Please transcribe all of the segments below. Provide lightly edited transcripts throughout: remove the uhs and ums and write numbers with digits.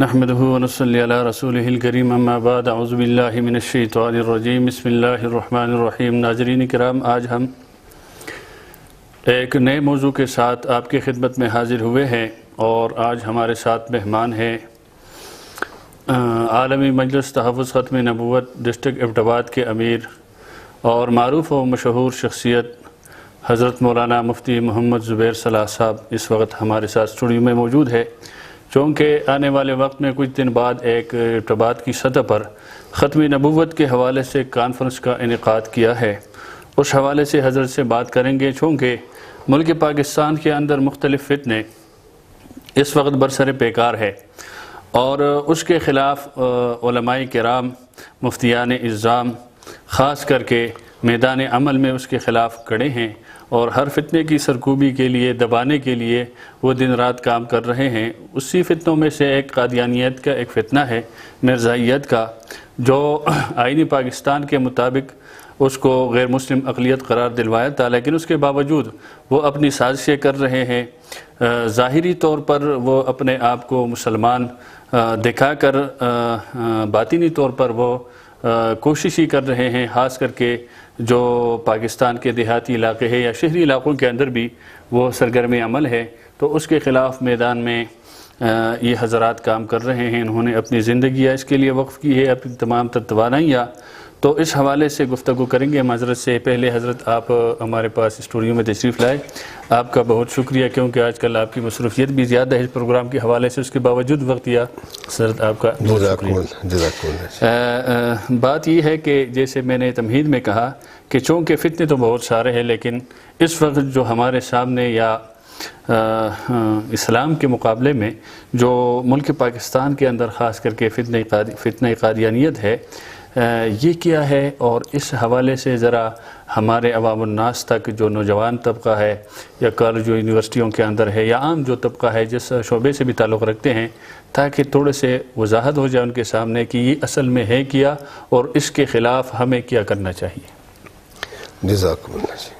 نحمده ونصلي على رسوله الكريم اما بعد اعوذ باللہ من الشیطان الرجیم بسم اللہ الرحمن الرحیم۔ ناظرین کرام، آج ہم ایک نئے موضوع کے ساتھ آپ کی خدمت میں حاضر ہوئے ہیں، اور آج ہمارے ساتھ مہمان ہیں عالمی مجلس تحفظ ختم نبوت ڈسٹرکٹ ایبٹ آباد کے امیر اور معروف و مشہور شخصیت حضرت مولانا مفتی محمد زبیر صلاح صاحب اس وقت ہمارے ساتھ اسٹوڈیو میں موجود ہے، چونکہ آنے والے وقت میں کچھ دن بعد ایک ایبٹ آباد کی سطح پر ختم نبوت کے حوالے سے کانفرنس کا انعقاد کیا ہے۔ اس حوالے سے حضرت سے بات کریں گے، چونکہ ملک پاکستان کے اندر مختلف فتنے اس وقت برسر پیکار ہے، اور اس کے خلاف علماء کرام، مفتیان اعظام خاص کر کے میدان عمل میں اس کے خلاف کھڑے ہیں، اور ہر فتنے کی سرکوبی کے لیے، دبانے کے لیے وہ دن رات کام کر رہے ہیں۔ اسی فتنوں میں سے ایک قادیانیت کا ایک فتنہ ہے، مرزائیت کا، جو آئینی پاکستان کے مطابق اس کو غیر مسلم اقلیت قرار دلوایا تھا، لیکن اس کے باوجود وہ اپنی سازشیں کر رہے ہیں۔ ظاہری طور پر وہ اپنے آپ کو مسلمان دکھا کر باطنی طور پر وہ کوشش ہی کر رہے ہیں، خاص کر کے جو پاکستان کے دیہاتی علاقے ہیں یا شہری علاقوں کے اندر بھی وہ سرگرم عمل ہے، تو اس کے خلاف میدان میں یہ حضرات کام کر رہے ہیں۔ انہوں نے اپنی زندگیاں اس کے لیے وقف کی ہے، اپنی تمام تر توانائیاں، تو اس حوالے سے گفتگو کریں گے ہم حضرت سے۔ پہلے حضرت آپ ہمارے پاس اسٹوڈیو میں تشریف لائے، آپ کا بہت شکریہ، کیونکہ آج کل آپ کی مصروفیت بھی زیادہ ہے اس پروگرام کے حوالے سے، اس کے باوجود وقت دیا حضرت آپ کا بہت شکریہ۔ بات یہ ہے کہ جیسے میں نے تمہید میں کہا کہ چونکہ فتنے تو بہت سارے ہیں، لیکن اس وقت جو ہمارے سامنے یا اسلام کے مقابلے میں جو ملک پاکستان کے اندر خاص کر کے فتنہ قادیانیت ہے، یہ کیا ہے، اور اس حوالے سے ذرا ہمارے عوام الناس تک، جو نوجوان طبقہ ہے یا کالج و یونیورسٹیوں کے اندر ہے یا عام جو طبقہ ہے جس شعبے سے بھی تعلق رکھتے ہیں، تاکہ تھوڑے سے وضاحت ہو جائے ان کے سامنے کہ یہ اصل میں ہے کیا اور اس کے خلاف ہمیں کیا کرنا چاہیے۔ جزاکم اللہ جی۔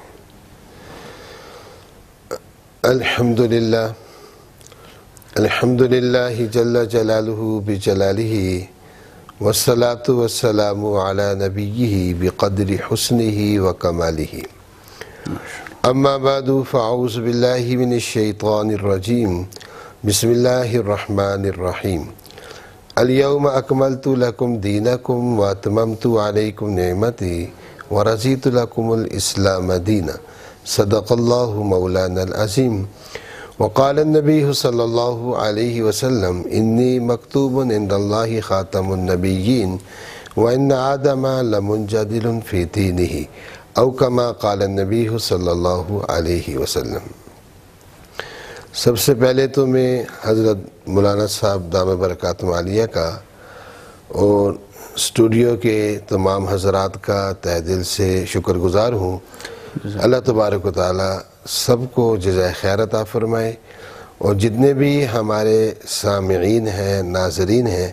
الحمدللہ جل جلالہ بجلالہ، والصلاة والسلام علی نبیہ بقدر حسنہ وکمالہ، اما بعد فاعوذ باللہ من الشیطان الرجیم، بسم اللہ الرحمن الرحیم۔ الیوم اکملت لکم دینکم واتممت علیکم نعمتی ورضیت لکم الاسلام دینا، صدق اللہ مولانا العظیم۔ وقال النبی صلی اللہ علیہ وسلم انی مکتوب عند اللہ خاتم النبیین وان آدم لمنجدل فی دینہ، او کما قال النبی صلی اللہ علیہ وسلم۔ سب سے پہلے تو میں حضرت مولانا صاحب دامہ برکاتہم عالیہ کا اور اسٹوڈیو کے تمام حضرات کا تہ دل سے شکر گزار ہوں۔ اللہ تبارک و تعالی سب کو جزائے خیر عطا فرمائے، اور جتنے بھی ہمارے سامعین ہیں، ناظرین ہیں،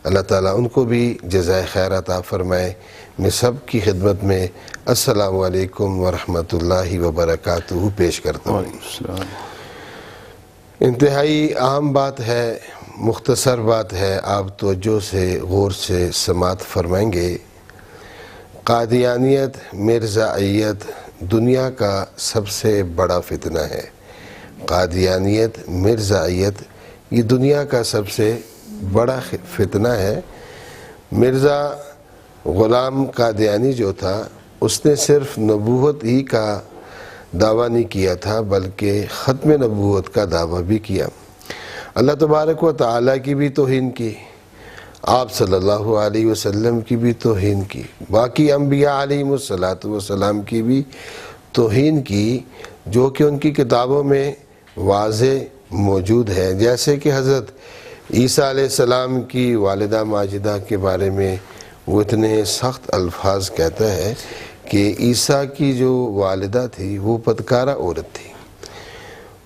اللہ تعالیٰ ان کو بھی جزائے خیر عطا فرمائے۔ میں سب کی خدمت میں السلام علیکم ورحمۃ اللہ وبرکاتہ پیش کرتا ہوں۔ انتہائی اہم بات ہے، مختصر بات ہے، آپ توجہ سے غور سے سماعت فرمائیں گے۔ قادیانیت، مرزائیت دنیا کا سب سے بڑا فتنہ ہے۔ قادیانیت، مرزائیت یہ دنیا کا سب سے بڑا فتنہ ہے۔ مرزا غلام قادیانی جو تھا، اس نے صرف نبوت ہی کا دعویٰ نہیں کیا تھا، بلکہ ختم نبوت کا دعویٰ بھی کیا۔ اللہ تبارک و تعالیٰ کی بھی توہین کی، آپ صلی اللہ علیہ وسلم کی بھی توہین کی، باقی انبیاء علیہم السلام کی بھی توہین کی، جو کہ ان کی کتابوں میں واضح موجود ہے۔ جیسے کہ حضرت عیسیٰ علیہ السلام کی والدہ ماجدہ کے بارے میں وہ اتنے سخت الفاظ کہتا ہے کہ عیسیٰ کی جو والدہ تھی وہ بدکارہ عورت تھی۔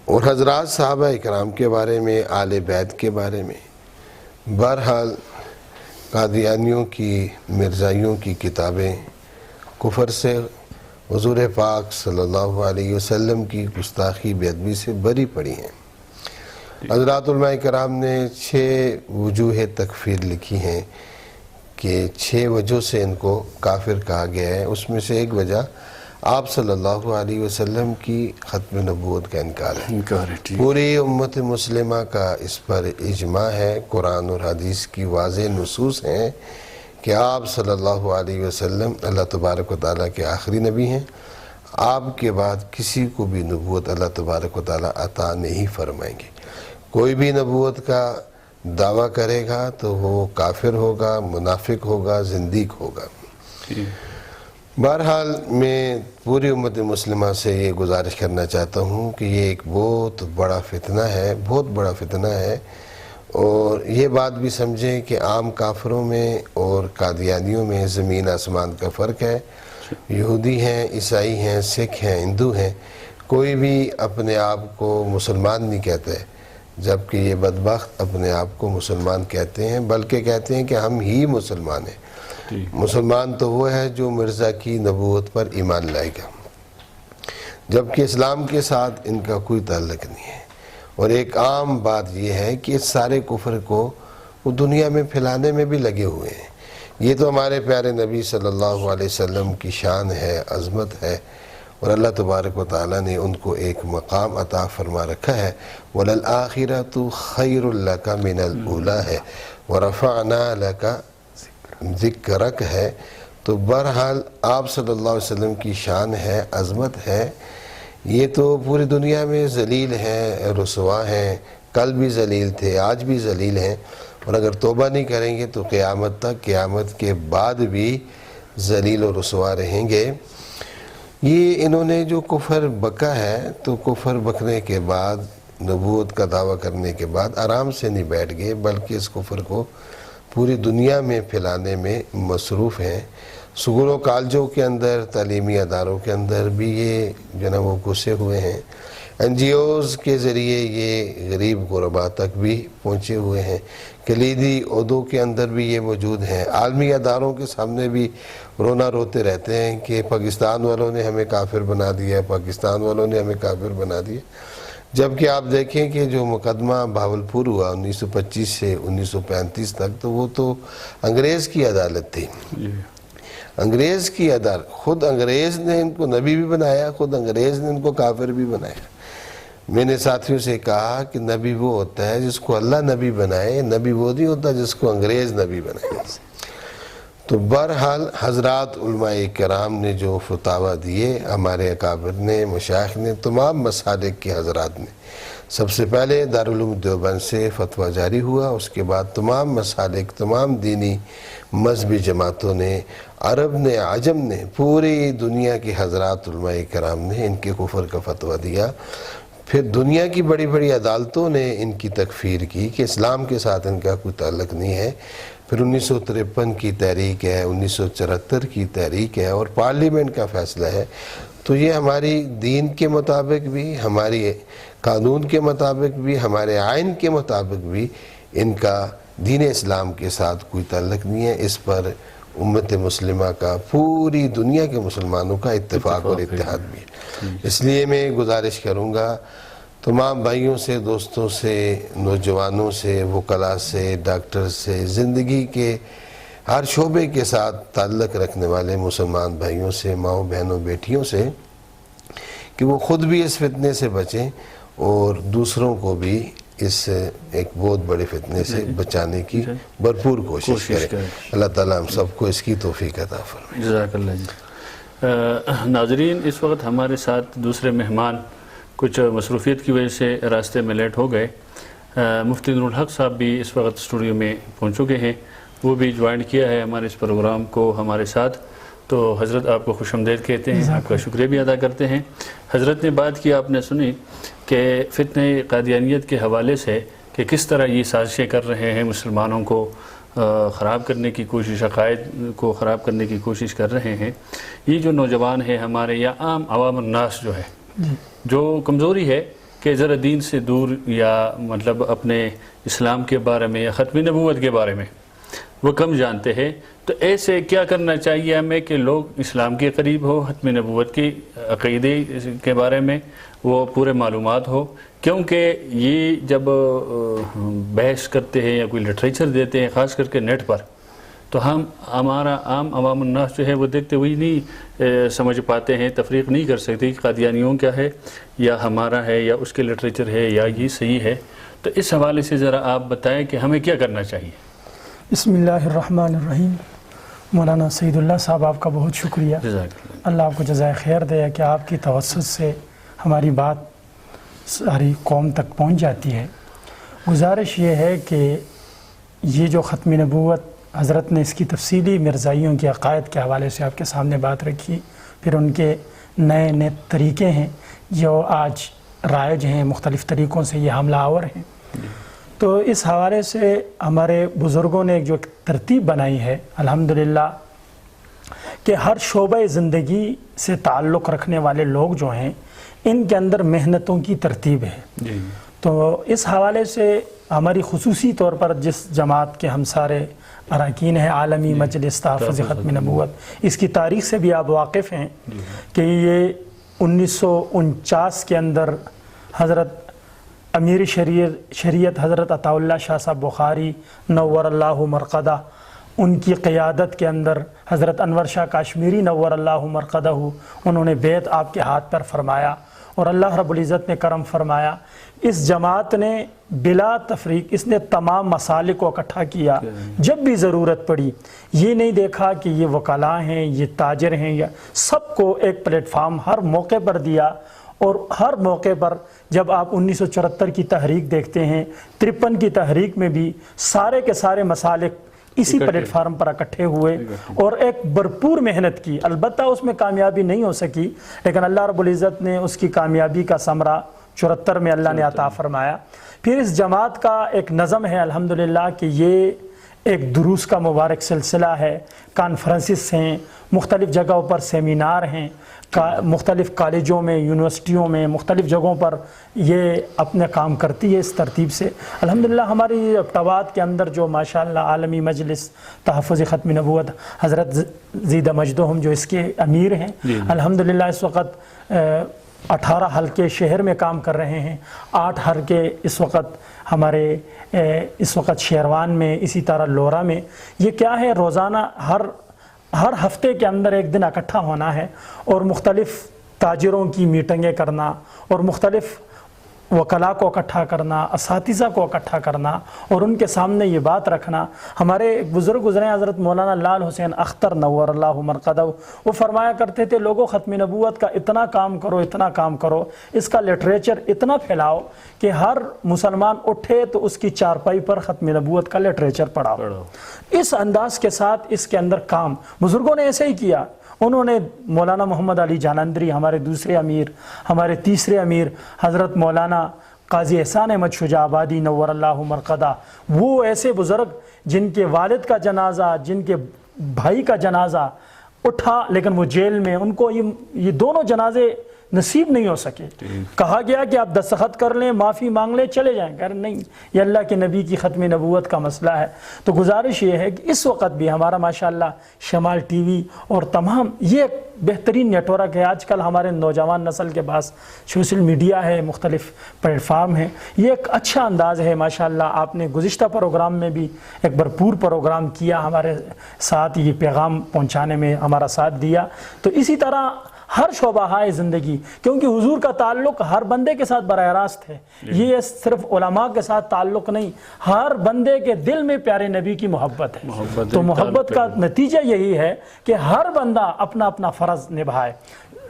اور حضرات صحابہ اکرام کے بارے میں، آل بیت کے بارے میں، بہرحال قادیانیوں کی، مرزائیوں کی کتابیں کفر سے، حضور پاک صلی اللہ علیہ وسلم کی گستاخی بے ادبی سے بری پڑی ہیں۔ حضرات علماء کرام نے 6 وجوہ تکفیر لکھی ہیں کہ 6 وجہ سے ان کو کافر کہا گیا ہے۔ اس میں سے ایک وجہ آپ صلی اللہ علیہ وسلم کی ختم نبوت کا انکار ہے۔ پوری امت مسلمہ کا اس پر اجماع ہے، قرآن اور حدیث کی واضح نصوص ہیں کہ آپ صلی اللہ علیہ وسلم اللہ تبارک و تعالیٰ کے آخری نبی ہیں۔ آپ کے بعد کسی کو بھی نبوت اللہ تبارک و تعالیٰ عطا نہیں فرمائیں گے۔ کوئی بھی نبوت کا دعویٰ کرے گا تو وہ کافر ہوگا، منافق ہوگا، زندیق ہوگا۔ بہرحال میں پوری امت مسلمہ سے یہ گزارش کرنا چاہتا ہوں کہ یہ ایک بہت بڑا فتنہ ہے، اور یہ بات بھی سمجھیں کہ عام کافروں میں اور قادیانیوں میں زمین آسمان کا فرق ہے۔ یہودی ہیں، عیسائی ہیں، سکھ ہیں، ہندو ہیں، کوئی بھی اپنے آپ کو مسلمان نہیں کہتا ہے، جبکہ یہ بدبخت اپنے آپ کو مسلمان کہتے ہیں، بلکہ کہتے ہیں کہ ہم ہی مسلمان ہیں۔ مسلمان تو وہ ہے جو مرزا کی نبوت پر ایمان لائے گا، جبکہ اسلام کے ساتھ ان کا کوئی تعلق نہیں ہے۔ اور ایک عام بات یہ ہے کہ اس سارے کفر کو وہ دنیا میں پھیلانے میں بھی لگے ہوئے ہیں۔ یہ تو ہمارے پیارے نبی صلی اللہ علیہ وسلم کی شان ہے، عظمت ہے، اور اللہ تبارک و تعالیٰ نے ان کو ایک مقام عطا فرما رکھا ہے۔ وَلَلْآخِرَةُ خَيْرٌ لَكَ مِنَ الْأُولَىٰ ہے، وَرَفَعْنَا لَكَ ذِكْرَكَ ہے۔ تو بہرحال آپ صلی اللہ علیہ وسلم کی شان ہے، عظمت ہے، یہ تو پوری دنیا میں ذلیل ہیں، رسوا ہیں، کل بھی ذلیل تھے، آج بھی ذلیل ہیں، اور اگر توبہ نہیں کریں گے تو قیامت تک، قیامت کے بعد بھی ذلیل و رسوا رہیں گے۔ یہ انہوں نے جو کفر بکا ہے، تو کفر بکنے کے بعد، نبوت کا دعویٰ کرنے کے بعد آرام سے نہیں بیٹھ گئے، بلکہ اس کفر کو پوری دنیا میں پھیلانے میں مصروف ہیں۔ سکولوں کالجوں کے اندر، تعلیمی اداروں کے اندر بھی یہ جو ہے وہ گھسے ہوئے ہیں۔ NGOs کے ذریعے یہ غریب غربا تک بھی پہنچے ہوئے ہیں، کلیدی عہدوں کے اندر بھی یہ موجود ہیں، عالمی اداروں کے سامنے بھی رونا روتے رہتے ہیں کہ پاکستان والوں نے ہمیں کافر بنا دیا، پاکستان والوں نے ہمیں کافر بنا دیا۔ جبکہ آپ دیکھیں کہ جو مقدمہ بہاولپور ہوا 1925 سے 1935 تک، تو وہ تو انگریز کی عدالت تھی، انگریز کی عدالت۔ خود انگریز نے ان کو نبی بھی بنایا، خود انگریز نے ان کو کافر بھی بنایا۔ میں نے ساتھیوں سے کہا کہ نبی وہ ہوتا ہے جس کو اللہ نبی بنائے، نبی وہ نہیں ہوتا جس کو انگریز نبی بنائے۔ تو بہرحال حضرات علماء کرام نے جو فتاویٰ دیے، ہمارے اکابر نے، مشائخ نے، تمام مسالک کے حضرات نے، سب سے پہلے دارالعلوم دیوبند سے فتویٰ جاری ہوا، اس کے بعد تمام مسالک، تمام دینی مذہبی جماعتوں نے، عرب نے، عجم نے، پوری دنیا کے حضرات علماء کرام نے ان کے کفر کا فتویٰ دیا۔ پھر دنیا کی بڑی بڑی عدالتوں نے ان کی تکفیر کی کہ اسلام کے ساتھ ان کا کوئی تعلق نہیں ہے۔ پھر 1953 کی تحریک ہے، 1974 کی تحریک ہے، اور پارلیمنٹ کا فیصلہ ہے۔ تو یہ ہماری دین کے مطابق بھی، ہماری قانون کے مطابق بھی، ہمارے آئین کے مطابق بھی ان کا دین اسلام کے ساتھ کوئی تعلق نہیں ہے۔ اس پر امت مسلمہ کا، پوری دنیا کے مسلمانوں کا اتفاق اور اتحاد بھی ہے۔ اس لیے میں گزارش کروں گا تمام بھائیوں سے، دوستوں سے، نوجوانوں سے، وکلاء سے، ڈاکٹر سے، زندگی کے ہر شعبے کے ساتھ تعلق رکھنے والے مسلمان بھائیوں سے، ماؤں بہنوں بیٹیوں سے، کہ وہ خود بھی اس فتنے سے بچیں اور دوسروں کو بھی اس ایک بہت بڑے فتنے سے بچانے کی بھرپور کوشش کریں۔ اللہ تعالیٰ ہم سب کو اس کی توفیق عطا فرمائے۔ جزاک اللہ جی۔ ناظرین، اس وقت ہمارے ساتھ دوسرے مہمان کچھ مصروفیت کی وجہ سے راستے میں لیٹ ہو گئے۔ مفتی نور الحق صاحب بھی اس وقت اسٹوڈیو میں پہنچ چکے ہیں، وہ بھی جوائن کیا ہے ہمارے اس پروگرام کو ہمارے ساتھ۔ تو حضرت آپ کو خوش آمدید کہتے ہیں، آپ کا شکریہ بھی ادا کرتے ہیں۔ حضرت نے بات کی، آپ نے سنی کہ فتنہ قادیانیت کے حوالے سے کہ کس طرح یہ سازشیں کر رہے ہیں، مسلمانوں کو خراب کرنے کی کوشش، عقائد کو خراب کرنے کی کوشش کر رہے ہیں۔ یہ جو نوجوان ہے ہمارے، یا عام عوام الناس جو ہے، جو کمزوری ہے کہ ذرا دین سے دور، یا مطلب اپنے اسلام کے بارے میں یا ختم نبوت کے بارے میں وہ کم جانتے ہیں. تو ایسے کیا کرنا چاہیے ہمیں کہ لوگ اسلام کے قریب ہو, ختم نبوت کی عقیدے کے بارے میں وہ پورے معلومات ہو, کیونکہ یہ جب بحث کرتے ہیں یا کوئی لٹریچر دیتے ہیں خاص کر کے نیٹ پر, تو ہمارا عام عوام الناس جو ہے وہ دیکھتے ہوئی نہیں سمجھ پاتے ہیں, تفریق نہیں کر سکتے کہ قادیانیوں کیا ہے یا ہمارا ہے یا اس کے لٹریچر ہے یا یہ صحیح ہے. تو اس حوالے سے ذرا آپ بتائیں کہ ہمیں کیا کرنا چاہیے. بسم اللہ الرحمن الرحیم. مولانا سعید اللہ صاحب آپ کا بہت شکریہ, اللہ آپ کو جزائے خیر دے کہ آپ کی توسط سے ہماری بات ساری قوم تک پہنچ جاتی ہے. گزارش یہ ہے کہ یہ جو ختم نبوت حضرت نے اس کی تفصیلی مرزائیوں کے عقائد کے حوالے سے آپ کے سامنے بات رکھی, پھر ان کے نئے نئے طریقے ہیں جو آج رائج ہیں, مختلف طریقوں سے یہ حملہ آور ہیں. تو اس حوالے سے ہمارے بزرگوں نے ایک جو ترتیب بنائی ہے الحمدللہ کہ ہر شعبہ زندگی سے تعلق رکھنے والے لوگ جو ہیں ان کے اندر محنتوں کی ترتیب ہے. تو اس حوالے سے ہماری خصوصی طور پر جس جماعت کے ہم سارے اراکین ہیں, عالمی مجلس تحفظ ختم نبوت, اس کی تاریخ سے بھی آپ واقف ہیں کہ یہ 1949 کے اندر حضرت امیر شریعت حضرت عطا اللہ شاہ صاحب بخاری نور اللہ مرقدہ, ان کی قیادت کے اندر حضرت انور شاہ کاشمیری نور اللہ مرقدہ, انہوں نے بیعت آپ کے ہاتھ پر فرمایا اور اللہ رب العزت نے کرم فرمایا. اس جماعت نے بلا تفریق اس نے تمام مسالک کو اکٹھا کیا, جب بھی ضرورت پڑی یہ نہیں دیکھا کہ یہ وکلاء ہیں یہ تاجر ہیں, یا سب کو ایک پلیٹ فارم ہر موقع پر دیا. اور ہر موقع پر جب آپ 1974 کی تحریک دیکھتے ہیں, 53 کی تحریک میں بھی سارے کے سارے مسالک اسی پلیٹ فارم پر اکٹھے ہوئے اور ایک بھرپور محنت کی. البتہ اس میں کامیابی نہیں ہو سکی, لیکن اللہ رب العزت نے اس کی کامیابی کا ثمرہ 74 میں اللہ نے عطا فرمایا. پھر اس جماعت کا ایک نظم ہے الحمدللہ کہ یہ ایک دروس کا مبارک سلسلہ ہے, کانفرنسز ہیں, مختلف جگہوں پر سیمینار ہیں, مختلف کالجوں میں یونیورسٹیوں میں مختلف جگہوں پر یہ اپنے کام کرتی ہے. اس ترتیب سے الحمدللہ ہماری اکتواد کے اندر جو ماشاءاللہ عالمی مجلس تحفظ ختم نبوت حضرت زیدہ مجدہم جو اس کے امیر ہیں, الحمدللہ اس وقت 18 حلقے شہر میں کام کر رہے ہیں, 8 حلقے اس وقت ہمارے اس وقت شیروان میں, اسی طرح لورا میں. یہ کیا ہے, روزانہ ہر ہفتے کے اندر ایک دن اکٹھا ہونا ہے اور مختلف تاجروں کی میٹنگیں کرنا اور مختلف وکلاء کو اکٹھا کرنا, اساتذہ کو اکٹھا کرنا اور ان کے سامنے یہ بات رکھنا. ہمارے ایک بزرگ گزرے حضرت مولانا لال حسین اختر نور اللہ مرقدہ, وہ فرمایا کرتے تھے لوگوں ختم نبوت کا اتنا کام کرو, اتنا کام کرو, اس کا لٹریچر اتنا پھیلاؤ کہ ہر مسلمان اٹھے تو اس کی چارپائی پر ختم نبوت کا لٹریچر پڑھاؤ. اس انداز کے ساتھ اس کے اندر کام بزرگوں نے ایسے ہی کیا. انہوں نے مولانا محمد علی جالندری ہمارے دوسرے امیر, ہمارے تیسرے امیر حضرت مولانا قاضی احسان احمد شجاع آبادی نور اللہ مرقدہ, وہ ایسے بزرگ جن کے والد کا جنازہ, جن کے بھائی کا جنازہ اٹھا لیکن وہ جیل میں, ان کو یہ دونوں جنازے نصیب نہیں ہو سکے. کہا گیا کہ آپ دستخط کر لیں, معافی مانگ لیں, چلے جائیں. کہہ رہے نہیں, یہ اللہ کے نبی کی ختم نبوت کا مسئلہ ہے. تو گزارش یہ ہے کہ اس وقت بھی ہمارا ماشاءاللہ شمال ٹی وی اور تمام یہ ایک بہترین نیٹ ورک ہے. آج کل ہمارے نوجوان نسل کے پاس سوشل میڈیا ہے, مختلف پلیٹ فارم ہیں, یہ ایک اچھا انداز ہے ماشاءاللہ. آپ نے گزشتہ پروگرام میں بھی ایک بھرپور پروگرام کیا, ہمارے ساتھ یہ پیغام پہنچانے میں ہمارا ساتھ دیا. تو اسی طرح ہر شعبہ ہے زندگی, کیونکہ حضور کا تعلق ہر بندے کے ساتھ براہ راست ہے. یہ صرف علماء کے ساتھ تعلق نہیں, ہر بندے کے دل میں پیارے نبی کی محبت ہے. تو محبت کا نتیجہ یہی ہے کہ ہر بندہ اپنا اپنا فرض نبھائے.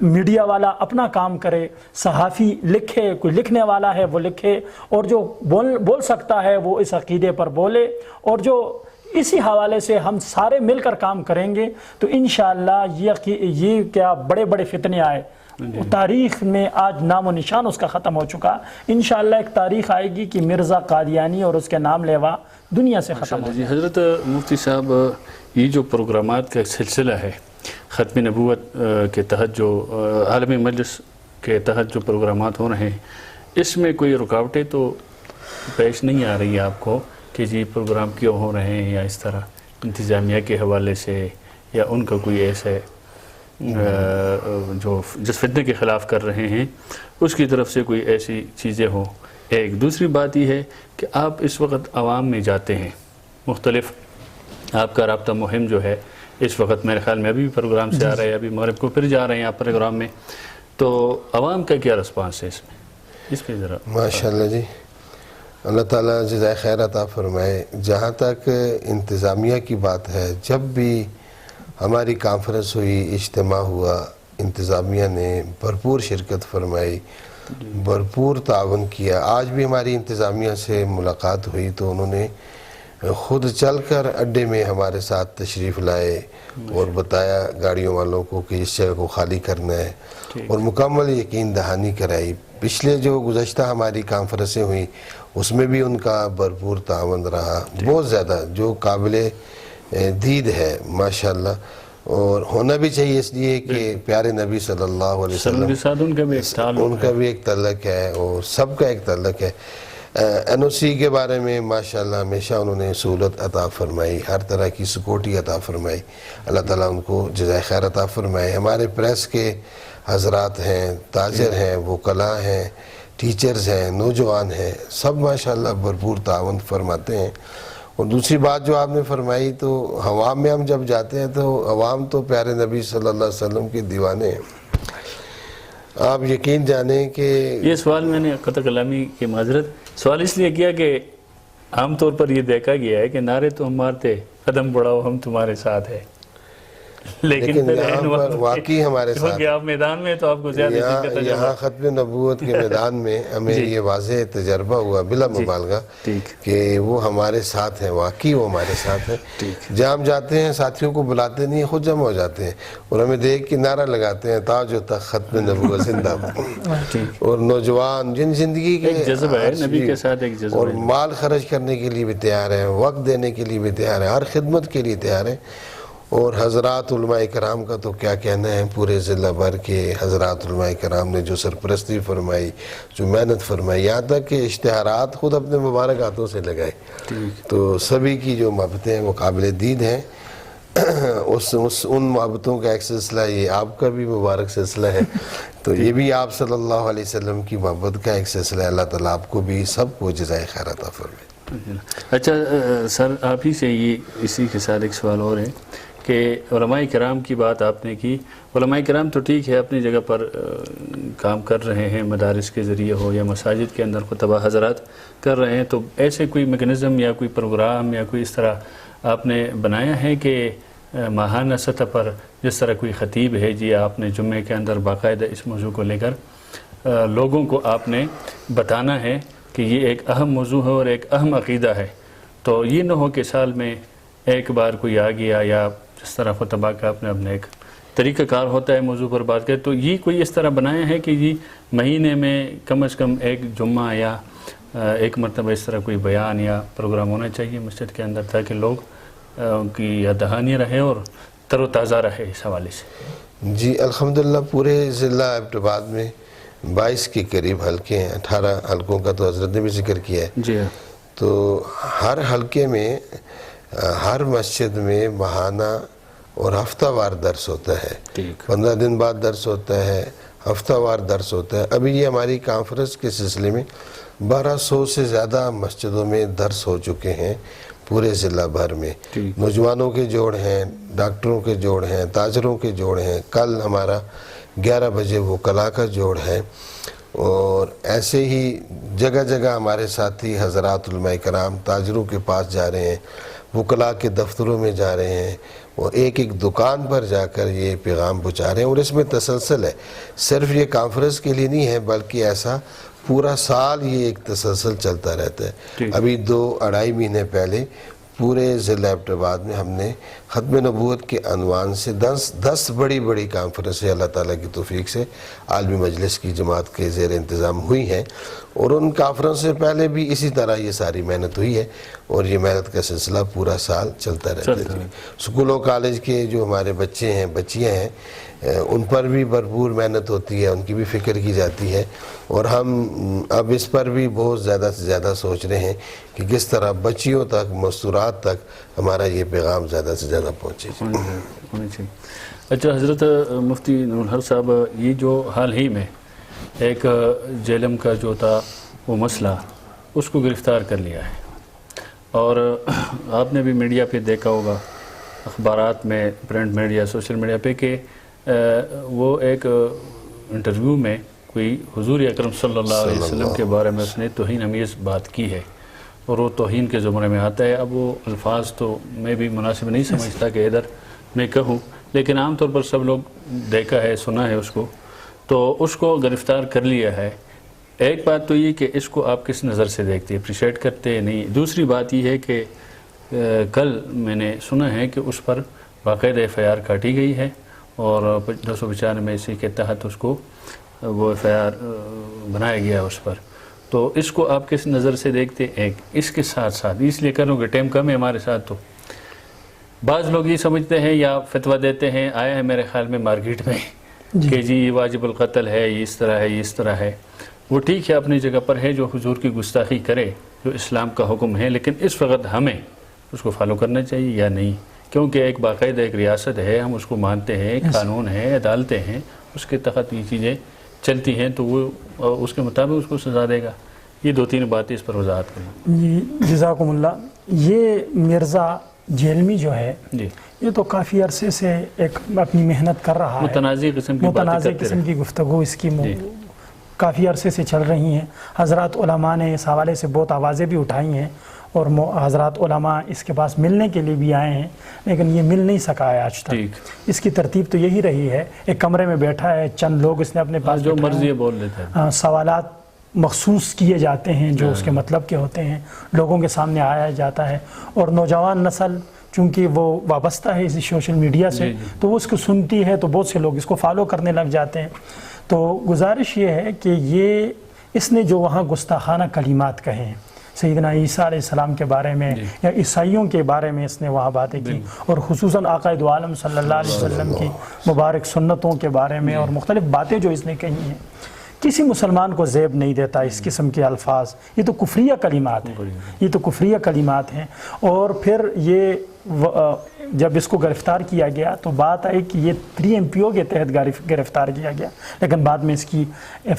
میڈیا والا اپنا کام کرے, صحافی لکھے, کوئی لکھنے والا ہے وہ لکھے, اور جو بول سکتا ہے وہ اس عقیدے پر بولے, اور جو اسی حوالے سے ہم سارے مل کر کام کریں گے تو انشاءاللہ یہ کیا بڑے بڑے فتنے آئے, تاریخ میں آج نام و نشان اس کا ختم ہو چکا. انشاءاللہ ایک تاریخ آئے گی کہ مرزا قادیانی اور اس کے نام لیوا دنیا سے ختم ہو جائے. حضرت مفتی صاحب, یہ جو پروگرامات کا سلسلہ ہے ختم نبوت کے تحت, جو عالمی مجلس کے تحت جو پروگرامات ہو رہے ہیں, اس میں کوئی رکاوٹیں تو پیش نہیں آ رہی ہے آپ کو کہ جی پروگرام کیوں ہو رہے ہیں یا اس طرح, انتظامیہ کے حوالے سے یا ان کا کوئی ایسا جو جس فتنے کے خلاف کر رہے ہیں اس کی طرف سے کوئی ایسی چیزیں ہوں. ایک دوسری بات یہ ہے کہ آپ اس وقت عوام میں جاتے ہیں, مختلف آپ کا رابطہ مہم جو ہے اس وقت میرے خیال میں ابھی بھی پروگرام سے آ رہا ہے, ابھی مغرب کو پھر جا رہے ہیں آپ پروگرام میں, تو عوام کا کیا رسپانس ہے اس پہ ذرا؟ ماشاءاللہ جی, اللہ تعالیٰ جزائے خیر عطا فرمائے. جہاں تک انتظامیہ کی بات ہے, جب بھی ہماری کانفرنس ہوئی, اجتماع ہوا, انتظامیہ نے بھرپور شرکت فرمائی, بھرپور تعاون کیا. آج بھی ہماری انتظامیہ سے ملاقات ہوئی تو انہوں نے خود چل کر اڈے میں ہمارے ساتھ تشریف لائے اور بتایا گاڑیوں والوں کو کہ اس جگہ کو خالی کرنا ہے, اور مکمل یقین دہانی کرائی. پچھلے جو گزشتہ ہماری کانفرنسیں ہوئیں اس میں بھی ان کا بھرپور تعاون رہا, بہت زیادہ, جو قابل دید ہے ماشاءاللہ, اور ہونا بھی چاہیے, اس لیے کہ پیارے نبی صلی اللہ علیہ وسلم کے ساتھ ان کا بھی ایک تعلق ہے اور سب کا ایک تعلق ہے. NOC کے بارے میں ماشاءاللہ ہمیشہ انہوں نے سہولت عطا فرمائی, ہر طرح کی سکیورٹی عطا فرمائی. اللہ تعالیٰ ان کو جزائے خیر عطا فرمائے. ہمارے پریس کے حضرات ہیں, تاجر ہیں, وکلاء ہیں, ٹیچرز ہیں, نوجوان ہیں, سب ماشاءاللہ بھرپور تعاون فرماتے ہیں. اور دوسری بات جو آپ نے فرمائی, تو عوام میں ہم جب جاتے ہیں تو عوام تو پیارے نبی صلی اللہ علیہ وسلم کے دیوانے ہیں. آپ یقین جانیں کہ یہ سوال میں نے قطع کلامی کی معذرت سوال اس لیے کیا کہ عام طور پر یہ دیکھا گیا ہے کہ نعرے تو ہم مارتے, قدم بڑھاؤ ہم تمہارے ساتھ ہیں, لیکن یہاں پر واقعی ہمارے ساتھ آپ میدان میں تو آپ کو زیادہ یہاں ختم نبوت کے میدان میں ہمیں یہ واضح تجربہ ہوا بلا مبالغہ کہ وہ ہمارے ساتھ ہیں, واقعی وہ ہمارے ساتھ ہیں. جہاں ہم جاتے ہیں ساتھیوں کو بلاتے نہیں, خود جمع ہو جاتے ہیں اور ہمیں دیکھ کے نعرہ لگاتے ہیں تاج و تخت ختم نبوت زندہ باد. اور نوجوان جن زندگی کے جذبہ ہے نبی کے ساتھ, ایک جذبہ اور مال خرچ کرنے کے لیے بھی تیار ہیں, وقت دینے کے لیے بھی تیار ہیں, ہر خدمت کے لیے تیار ہیں. اور حضرات علماء کرام کا تو کیا کہنا ہے, پورے ضلع بھر کے حضرات علماء کرام نے جو سرپرستی فرمائی, جو محنت فرمائی, یہاں تک کہ اشتہارات خود اپنے مبارک ہاتھوں سے لگائے. تو سبھی کی جو محبتیں ہیں وہ قابل دید ہیں. ان محبتوں کا ایک سلسلہ یہ آپ کا بھی مبارک سلسلہ ہے, تو یہ بھی آپ صلی اللہ علیہ وسلم کی محبت کا ایک سلسلہ ہے. اللہ تعالیٰ آپ کو بھی سب کو جزائے خیر عطا فرمائے. اچھا سر, آپ ہی سے یہ اسی کے ساتھ ایک سوال اور ہے کہ علماء کرام کی بات آپ نے کی. علماء کرام تو ٹھیک ہے اپنی جگہ پر کام کر رہے ہیں, مدارس کے ذریعے ہو یا مساجد کے اندر خطبہ حضرات کر رہے ہیں, تو ایسے کوئی میکنزم یا کوئی پروگرام یا کوئی اس طرح آپ نے بنایا ہے کہ ماہانہ سطح پر جس طرح کوئی خطیب ہے جی, آپ نے جمعے کے اندر باقاعدہ اس موضوع کو لے کر لوگوں کو آپ نے بتانا ہے کہ یہ ایک اہم موضوع ہے اور ایک اہم عقیدہ ہے, تو یہ نہ ہو کہ سال میں ایک بار کوئی آ گیا, یا جس طرح خطبہ کا آپ نے اپنے ایک طریقہ کار ہوتا ہے موضوع پر بات کرے, تو یہ کوئی اس طرح بنایا ہے کہ جی مہینے میں کم از کم ایک جمعہ یا ایک مرتبہ اس طرح کوئی بیان یا پروگرام ہونا چاہیے مسجد کے اندر, تاکہ لوگ کی یاد دہانی رہے اور تر و تازہ رہے اس حوالے سے؟ جی الحمدللہ پورے ضلع ایبٹ آباد میں 22 کے قریب حلقے ہیں. 18 حلقوں کا تو حضرت نے بھی ذکر کیا ہے. جی تو ہر حلقے میں ہر مسجد میں ماہانہ اور ہفتہ وار درس ہوتا ہے. 15 دن بعد درس ہوتا ہے, ہفتہ وار درس ہوتا ہے. ابھی یہ ہماری کانفرنس کے سلسلے میں 1200 سے زیادہ مسجدوں میں درس ہو چکے ہیں پورے ضلع بھر میں. نوجوانوں کے جوڑ ہیں, ڈاکٹروں کے جوڑ ہیں, تاجروں کے جوڑ ہیں. کل ہمارا 11 بجے وکلاء کا جوڑ ہے, اور ایسے ہی جگہ جگہ ہمارے ساتھی حضرات علماء کرام تاجروں کے پاس جا رہے ہیں, وکلاء کے دفتروں میں جا رہے ہیں, اور ایک ایک دکان پر جا کر یہ پیغام پہنچا رہے ہیں. اور اس میں تسلسل ہے, صرف یہ کانفرنس کے لیے نہیں ہے بلکہ ایسا پورا سال یہ ایک تسلسل چلتا رہتا ہے. ابھی 2-2.5 مہینے پہلے پورے ضلع ایبٹ آباد میں ہم نے ختم نبوت کے عنوان سے 10 بڑی بڑی کانفرنسیں اللہ تعالیٰ کی توفیق سے عالمی مجلس کی جماعت کے زیر انتظام ہوئی ہیں, اور ان کافروں سے پہلے بھی اسی طرح یہ ساری محنت ہوئی ہے اور یہ محنت کا سلسلہ پورا سال چلتا رہتا ہے. اسکولوں کالج کے جو ہمارے بچے ہیں بچیاں ہیں ان پر بھی بھرپور محنت ہوتی ہے, ان کی بھی فکر کی جاتی ہے, اور ہم اب اس پر بھی بہت زیادہ سے زیادہ سوچ رہے ہیں کہ کس طرح بچیوں تک مستورات تک ہمارا یہ پیغام زیادہ سے زیادہ پہنچے. اچھا حضرت مفتی نور الحق صاحب, یہ جو حال ہی میں ایک جیلم کا جو تھا وہ مسئلہ, اس کو گرفتار کر لیا ہے, اور آپ نے بھی میڈیا پہ دیکھا ہوگا, اخبارات میں, پرنٹ میڈیا, سوشل میڈیا پہ, کہ وہ ایک انٹرویو میں کوئی حضور اکرم صلی اللہ علیہ وسلم کے بارے میں اس نے توہین امیز بات کی ہے, اور وہ توہین کے زمرے میں آتا ہے. اب وہ الفاظ تو میں بھی مناسب نہیں سمجھتا کہ ادھر میں کہوں, لیکن عام طور پر سب لوگ دیکھا ہے, سنا ہے اس کو, تو اس کو گرفتار کر لیا ہے. ایک بات تو یہ کہ اس کو آپ کس نظر سے دیکھتے ہیں, اپریشیٹ کرتے ہیں نہیں. دوسری بات یہ ہے کہ کل میں نے سنا ہے کہ اس پر باقاعدہ FIR کاٹی گئی ہے, اور 295 کے تحت اس کو وہ FIR بنایا گیا اس پر. تو اس کو آپ کس نظر سے دیکھتے ہیں؟ ایک اس کے ساتھ ساتھ اس لیے کروں کہ ٹائم کم ہے ہمارے ساتھ, تو بعض لوگ یہ سمجھتے ہیں یا فتویٰ دیتے ہیں, آیا ہے میرے خیال میں مارکیٹ میں, کہ جی یہ واجب القتل ہے, یہ اس طرح ہے, یہ اس طرح ہے. وہ ٹھیک ہے اپنی جگہ پر ہے, جو حضور کی گستاخی کرے, جو اسلام کا حکم ہے, لیکن اس وقت ہمیں اس کو فالو کرنا چاہیے یا نہیں؟ کیونکہ ایک باقاعدہ ایک ریاست ہے, ہم اس کو مانتے ہیں, قانون ہے, عدالتیں ہیں, اس کے تحت یہ چیزیں چلتی ہیں, تو وہ اس کے مطابق اس کو سزا دے گا. یہ 2-3 باتیں اس پر وضاحت کریں. جی جزاکم اللہ. یہ مرزا جیلمی جو ہے جی, یہ تو کافی عرصے سے ایک اپنی محنت کر رہا ہے, متنازع قسم کی متنازع قسم کی گفتگو اس کی کافی عرصے سے چل رہی ہیں. حضرات علماء نے اس حوالے سے بہت آوازیں بھی اٹھائی ہیں, اور حضرات علماء اس کے پاس ملنے کے لیے بھی آئے ہیں, لیکن یہ مل نہیں سکا ہے آج تک. اس کی ترتیب تو یہی رہی ہے, ایک کمرے میں بیٹھا ہے, چند لوگ اس نے اپنے پاس جو مرضی بول لیتے ہیں, سوالات مخصوص کیے جاتے ہیں جو اس کے مطلب کے ہوتے ہیں, لوگوں کے سامنے آیا جاتا ہے, اور نوجوان نسل چونکہ وہ وابستہ ہے اسی سوشل میڈیا سے, تو وہ اس کو سنتی ہے, تو بہت سے لوگ اس کو فالو کرنے لگ جاتے ہیں. تو گزارش یہ ہے کہ اس نے جو وہاں گستاخانہ کلمات کہے ہیں سیدنا عیسیٰ علیہ السلام کے بارے میں یا عیسائیوں کے بارے میں اس نے وہاں باتیں کی, اور خصوصاً آقا دو عالم صلی اللہ علیہ وسلم کی مبارک سنتوں کے بارے میں, اور مختلف باتیں جو اس نے کہی ہیں, کسی مسلمان کو زیب نہیں دیتا اس قسم کے الفاظ. یہ تو کفریہ کلمات ہیں, یہ تو کفریہ کلمات ہیں. اور پھر یہ جب اس کو گرفتار کیا گیا تو بات آئی کہ یہ 3MPO کے تحت گرفتار کیا گیا, لیکن بعد میں اس کی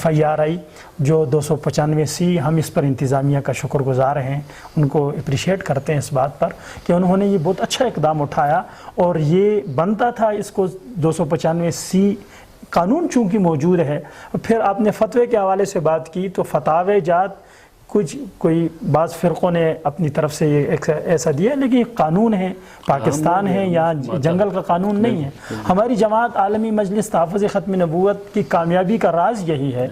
FIR آئی جو 295C. ہم اس پر انتظامیہ کا شکر گزار ہیں, ان کو اپریشیٹ کرتے ہیں اس بات پر کہ انہوں نے یہ بہت اچھا اقدام اٹھایا, اور یہ بنتا تھا اس کو 295C قانون چونکہ موجود ہے. پھر آپ نے فتوے کے حوالے سے بات کی, تو فتاوی جات کوئی بعض فرقوں نے اپنی طرف سے یہ ایسا دیا, لیکن یہ قانون ہے, پاکستان ہے, یہاں جنگل کا قانون نہیں ہے. ہماری جماعت عالمی مجلس تحفظ ختم نبوت کی کامیابی کا راز یہی ہے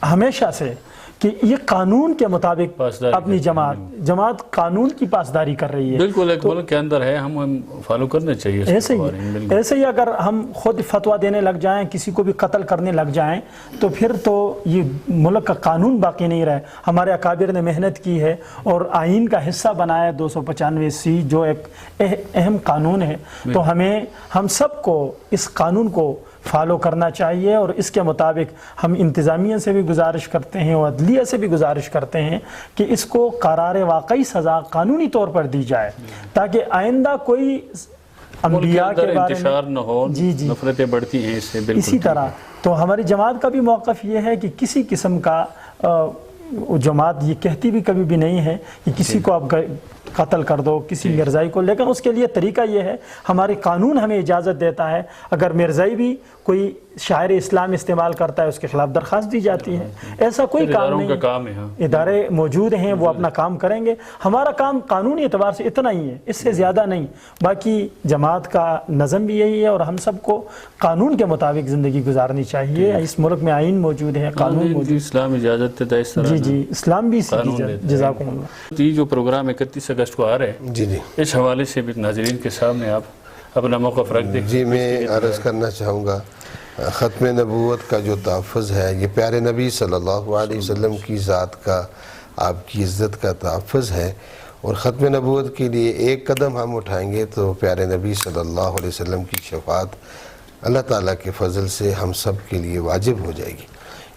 ہمیشہ سے کہ یہ قانون کے مطابق اپنی جماعت قانون کی پاسداری کر رہی ہے. بالکل ایک ملک کے اندر ہے, ہم فالو کرنا چاہیے. ایسے ہی اگر ہم خود فتویٰ دینے لگ جائیں, کسی کو بھی قتل کرنے لگ جائیں, تو پھر تو یہ ملک کا قانون باقی نہیں رہے. ہمارے اکابر نے محنت کی ہے اور آئین کا حصہ بنایا 295C جو ایک اہم قانون ہے. تو ہم سب کو اس قانون کو فالو کرنا چاہیے, اور اس کے مطابق ہم انتظامیہ سے بھی گزارش کرتے ہیں اور عدلیہ سے بھی گزارش کرتے ہیں کہ اس کو قرار واقعی سزا قانونی طور پر دی جائے, تاکہ آئندہ کوئی انبیاء کے بارے انتشار نہ ہو, نفرتیں بڑھتی ہیں اس سے. اسی طرح تو ہماری جماعت کا بھی موقف یہ ہے کہ کسی قسم کا جماعت یہ کہتی بھی کبھی بھی نہیں ہے کہ کسی کو آپ قتل کر دو, کسی مرزائی کو, لیکن اس کے لیے طریقہ یہ ہے, ہمارے قانون ہمیں اجازت دیتا ہے, اگر مرزائی بھی کوئی شاعر اسلام استعمال کرتا ہے اس کے خلاف درخواست دی جاتی ہے. ایسا کوئی کام نہیں, ادارے موجود ہیں, وہ اپنا کام کریں گے. ہمارا کام قانونی اعتبار سے اتنا ہی ہے, اس سے زیادہ نہیں. باقی جماعت کا نظم بھی یہی ہے, اور ہم سب کو قانون کے مطابق زندگی گزارنی چاہیے. اس ملک میں آئین موجود ہے, قانون موجود, اسلام اجازت دیتا ہے اس طرح. جی اسلام بھی جزاکم اللہ. یہ جو پروگرام 31 اگست کو آ رہے ہیں, اس حوالے سے بھی ناظرین کے سامنے آپ اپنا موقف رکھ دیں. جی میں عرض کرنا چاہوں گا, ختم نبوت کا جو تحفظ ہے یہ پیارے نبی صلی اللہ علیہ وسلم کی ذات کا، آپ کی عزت کا تحفظ ہے، اور ختم نبوت کے لیے ایک قدم ہم اٹھائیں گے تو پیارے نبی صلی اللہ علیہ وسلم کی شفاعت اللہ تعالیٰ کے فضل سے ہم سب کے لیے واجب ہو جائے گی۔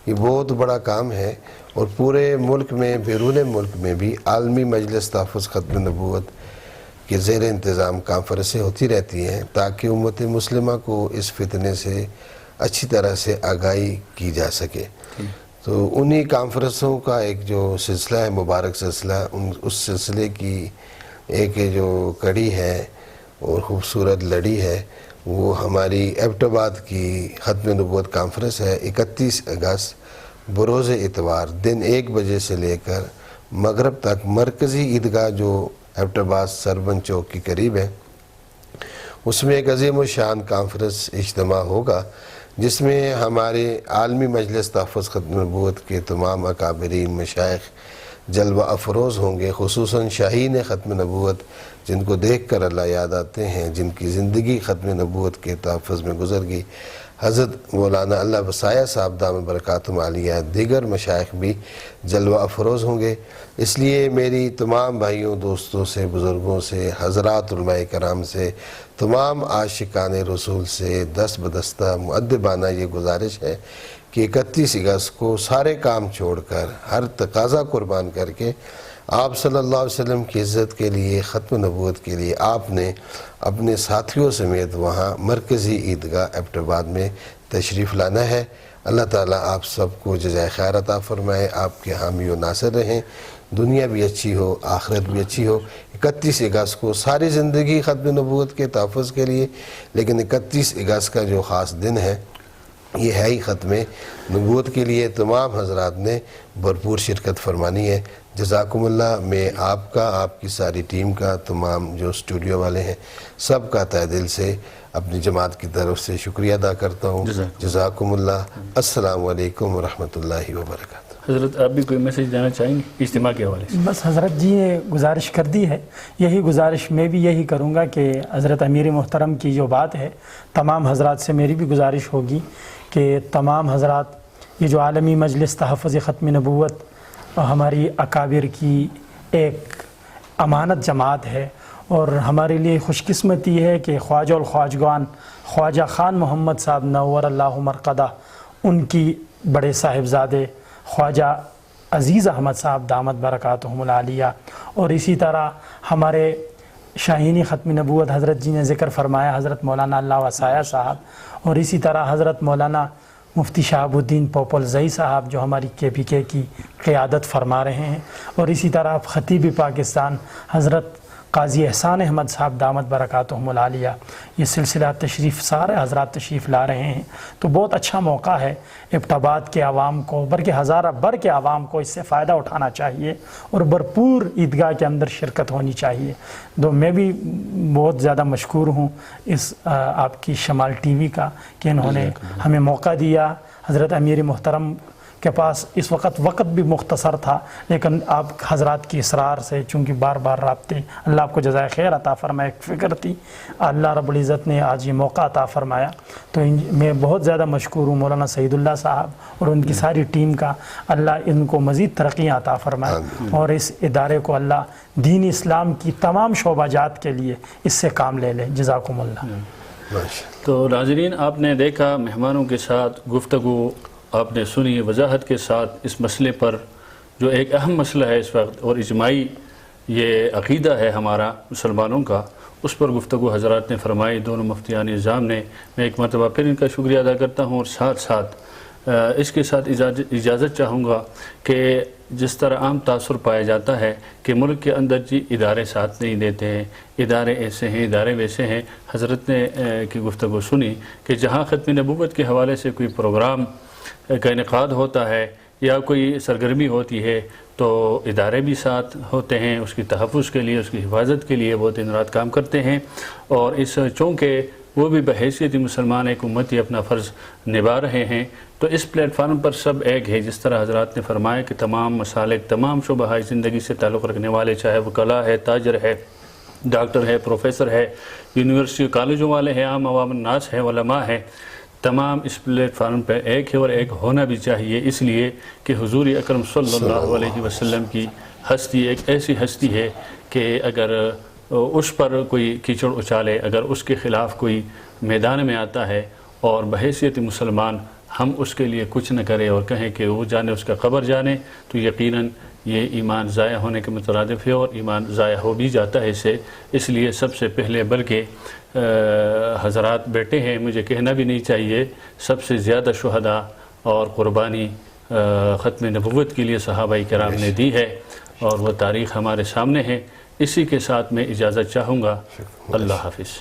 یہ بہت بڑا کام ہے، اور پورے ملک میں، بیرون ملک میں بھی عالمی مجلس تحفظ ختم نبوت کے زیر انتظام کانفرنسیں ہوتی رہتی ہیں تاکہ امت مسلمہ کو اس فتنے سے اچھی طرح سے آگاہی کی جا سکے۔ تو انہی کانفرنسوں کا ایک جو سلسلہ ہے، مبارک سلسلہ، اس سلسلے کی ایک جو کڑی ہے اور خوبصورت لڑی ہے، وہ ہماری ایبٹ آباد کی ختم نبوت کانفرنس ہے۔ 31 اگست بروز اتوار دن 1 بجے سے لے کر مغرب تک مرکزی عیدگاہ جو ایبٹ آباد سربن چوک کے قریب ہے، اس میں ایک عظیم الشان کانفرنس اجتماع ہوگا، جس میں ہمارے عالمی مجلس تحفظ ختم نبوت کے تمام اکابرین مشائخ جلوہ افروز ہوں گے، خصوصاً شاہین ختم نبوت جن کو دیکھ کر اللہ یاد آتے ہیں، جن کی زندگی ختم نبوت کے تحفظ میں گزر گئی، حضرت مولانا اللہ وسایہ صاحب دامت برکاتہم عالیہ، دیگر مشائخ بھی جلوہ افروز ہوں گے۔ اس لیے میری تمام بھائیوں، دوستوں سے، بزرگوں سے، حضرات علماء کرام سے، تمام عاشقان رسول سے دست بدستہ مؤدبانہ یہ گزارش ہے کہ 31 اگست کو سارے کام چھوڑ کر، ہر تقاضا قربان کر کے، آپ صلی اللہ علیہ وسلم کی عزت کے لیے، ختم نبوت کے لیے آپ نے اپنے ساتھیوں سمیت وہاں مرکزی عیدگاہ ایبٹ آباد میں تشریف لانا ہے۔ اللہ تعالیٰ آپ سب کو جزائے خیر عطا فرمائے، آپ کے حامی و ناصر رہیں، دنیا بھی اچھی ہو، آخرت بھی اچھی ہو۔ 31 اگست کو ساری زندگی ختم نبوت کے تحفظ کے لیے، لیکن 31 اگست کا جو خاص دن ہے یہ ہے ہی ختم نبوت کے لیے تمام حضرات نے بھرپور شرکت فرمانی ہے۔ جزاکم اللہ، میں آپ کا، آپ کی ساری ٹیم کا، تمام جو اسٹوڈیو والے ہیں، سب کا تہ دل سے اپنی جماعت کی طرف سے شکریہ ادا کرتا ہوں۔ جزاکم اللہ۔ السلام علیکم ورحمۃ اللہ وبرکاتہ۔ حضرت آپ بھی کوئی میسیج دینا چاہیں گے اجتماع کے حوالے سے؟ بس حضرت جی نے گزارش کر دی ہے، یہی گزارش میں بھی یہی کروں گا کہ حضرت امیر محترم کی جو بات ہے، تمام حضرات سے میری بھی گزارش ہوگی کہ تمام حضرات یہ جو عالمی مجلس تحفظ ختم نبوت ہماری اکابر کی ایک امانت جماعت ہے، اور ہمارے لیے خوش قسمتی ہے کہ خواجہ الخواجگان خواجہ خان محمد صاحب نور اللہ مرقدہ، ان کی بڑے صاحبزادے خواجہ عزیز احمد صاحب دامت برکاتہم العالیہ، اور اسی طرح ہمارے شاہینی ختم نبوت حضرت جی نے ذکر فرمایا حضرت مولانا اللہ وسایہ صاحب، اور اسی طرح حضرت مولانا مفتی شہاب الدین پوپل زئی صاحب جو ہماری KPK کی قیادت فرما رہے ہیں، اور اسی طرح خطیب پاکستان حضرت قاضی احسان احمد صاحب دامت برکاتہم العالیہ، یہ سلسلہ تشریف سارے حضرات تشریف لا رہے ہیں۔ تو بہت اچھا موقع ہے، ایبٹ آباد کے عوام کو، بلکہ ہزارہ بر کے عوام کو اس سے فائدہ اٹھانا چاہیے، اور بھرپور عیدگاہ کے اندر شرکت ہونی چاہیے۔ تو میں بھی بہت زیادہ مشکور ہوں اس آپ کی شمال TV کا کہ انہوں نے ہمیں موقع دیا۔ حضرت امیر محترم کے پاس اس وقت بھی مختصر تھا، لیکن آپ حضرات کی اصرار سے، چونکہ بار بار رابطے، اللہ آپ کو جزائے خیر عطا فرمائے، ایک فکر تھی، اللہ رب العزت نے آج یہ موقع عطا فرمایا۔ تو میں بہت زیادہ مشکور ہوں مولانا سعید اللہ صاحب اور ان کی ساری ٹیم کا، اللہ ان کو مزید ترقیاں عطا فرمائے، اور اس ادارے کو اللہ دین اسلام کی تمام شعبہ جات کے لیے اس سے کام لے لے۔ جزاکم اللہ۔ تو ناظرین، آپ نے دیکھا مہمانوں کے ساتھ گفتگو آپ نے سنی، وضاحت کے ساتھ اس مسئلے پر جو ایک اہم مسئلہ ہے اس وقت، اور اجماعی یہ عقیدہ ہے ہمارا مسلمانوں کا، اس پر گفتگو حضرات نے فرمائی، دونوں مفتیان نظام نے۔ میں ایک مرتبہ پھر ان کا شکریہ ادا کرتا ہوں، اور ساتھ ساتھ اس کے ساتھ اجازت چاہوں گا کہ جس طرح عام تاثر پایا جاتا ہے کہ ملک کے اندر جی ادارے ساتھ نہیں دیتے ہیں، ادارے ایسے ہیں، ادارے ویسے ہیں، حضرت نے کی گفتگو سنی کہ جہاں ختم نبوت کے حوالے سے کوئی پروگرام کا انعقاد ہوتا ہے یا کوئی سرگرمی ہوتی ہے تو ادارے بھی ساتھ ہوتے ہیں، اس کی تحفظ کے لیے، اس کی حفاظت کے لیے وہ دن رات کام کرتے ہیں، اور اس چونکہ وہ بھی بحیثیت مسلمان ایک امتی اپنا فرض نبھا رہے ہیں، تو اس پلیٹ فارم پر سب ایک ہے، جس طرح حضرات نے فرمایا کہ تمام مسالک، تمام شعبہ زندگی سے تعلق رکھنے والے، چاہے وہ کلا ہے، تاجر ہے، ڈاکٹر ہے، پروفیسر ہے، یونیورسٹی کالجوں والے ہیں، عام عوام الناس ہیں، علماء ہیں، تمام اس پلیٹ فارم پہ ایک ہے اور ایک ہونا بھی چاہیے، اس لیے کہ حضور اکرم صلی اللہ علیہ وسلم کی ہستی ایک ایسی ہستی ہے کہ اگر اس پر کوئی کیچڑ اچالے، اگر اس کے خلاف کوئی میدان میں آتا ہے اور بحیثیت مسلمان ہم اس کے لیے کچھ نہ کریں اور کہیں کہ وہ جانے اس کا قبر جانے، تو یقیناً یہ ایمان ضائع ہونے کے مترادف ہے اور ایمان ضائع ہو بھی جاتا ہے اس لیے سب سے پہلے، بلکہ حضرات بیٹے ہیں، مجھے کہنا بھی نہیں چاہیے، سب سے زیادہ شہداء اور قربانی ختم نبوت کے لیے صحابہ کرام نے دی ہے اور وہ تاریخ ہمارے سامنے ہے۔ اسی کے ساتھ میں اجازت چاہوں گا۔ اللہ حافظ۔